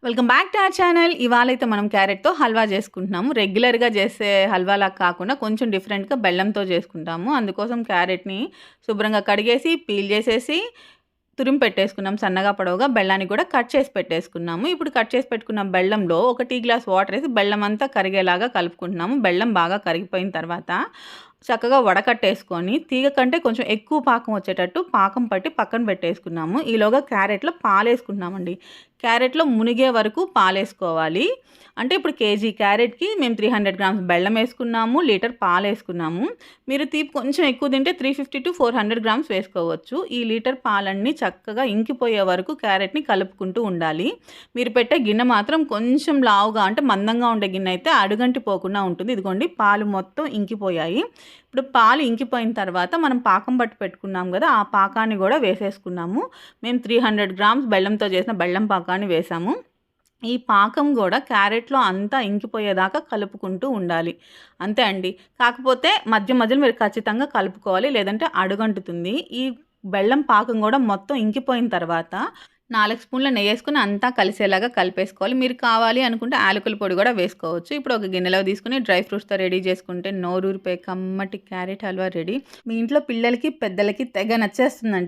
Welcome back to our channel. ఇవాళైతే మనం క్యారెట్‌తో హల్వా చేసుకుంటున్నాము. రెగ్యులర్‌గా చేసే హల్వాలా కాకుండా కొంచెం డిఫరెంట్‌గా బెల్లంతో చేసుకుంటాము. అందుకోసం క్యారెట్‌ని శుభ్రంగా కడిగేసి, పీల్ చేసేసి, తురిమి పెట్టేసుకున్నాం సన్నగా పొడవుగా. బెల్లాన్ని కూడా కట్ చేసి పెట్టేసుకున్నాము. ఇప్పుడు కట్ చేసి పెట్టుకున్న బెల్లంలో ఒక టీ గ్లాస్ వాటర్ ఏసి బెల్లం అంతా కరిగేలాగా కలుపుకుంటున్నాము. బెల్లం బాగా కరిగిపోయిన తర్వాత చక్కగా వడకట్టేసుకొని తీగ కంటే కొంచెం ఎక్కువ పాకం వచ్చేటట్టు పాకం పట్టి పక్కన పెట్టేసుకున్నాము. ఈలోగా క్యారెట్‌లో పాలేసుకుంటున్నామండి. క్యారెట్‌లో మునిగే వరకు పాలేసుకోవాలి. అంటే ఇప్పుడు కేజీ క్యారెట్‌కి మేము 300 గ్రామ్స్ బెల్లం వేసుకున్నాము, లీటర్ పాలేసుకున్నాము. మీరు తీపి కొంచెం ఎక్కువ తింటే 350-400 గ్రామ్స్ వేసుకోవచ్చు. ఈ లీటర్ పాలన్నీ చక్కగా ఇంకిపోయే వరకు క్యారెట్‌ని కలుపుకుంటూ ఉండాలి. మీరు పెట్టే గిన్నె మాత్రం కొంచెం లావుగా అంటే మందంగా ఉండే గిన్నె అయితే అడుగంటి పోకుండా ఉంటుంది. ఇదిగోండి పాలు మొత్తం ఇంకిపోయాయి. ఇప్పుడు పాలు ఇంకిపోయిన తర్వాత మనం పాకం పట్టి పెట్టుకున్నాం కదా, ఆ పాకాన్ని కూడా వేసేసుకున్నాము. మేము 300 గ్రామ్స్ బెల్లంతో చేసిన బెల్లం పాకాన్ని వేసాము. ఈ పాకం కూడా క్యారెట్‌లో అంతా ఇంకిపోయేదాకా కలుపుకుంటూ ఉండాలి. అంతే అండి. కాకపోతే మధ్య మధ్యలో మీరు ఖచ్చితంగా కలుపుకోవాలి. లేదంటే అడుగంటుతుంది. ఈ బెల్లం పాకం కూడా మొత్తం ఇంకిపోయిన తర్వాత 4 స్పూన్ల నెయ్యేసుకొని అంతా కలిసేలాగా కలిపేసుకోవాలి. మీరు కావాలి అనుకుంటే యాలకుల పొడి కూడా వేసుకోవచ్చు. ఇప్పుడు ఒక గిన్నెలో తీసుకొని డ్రై ఫ్రూట్స్‌తో రెడీ చేసుకుంటే నోరూరిపోయే కమ్మటి క్యారెట్ హల్వా రెడీ. మీ ఇంట్లో పిల్లలకి, పెద్దలకి తెగ నచ్చేస్తుందండి.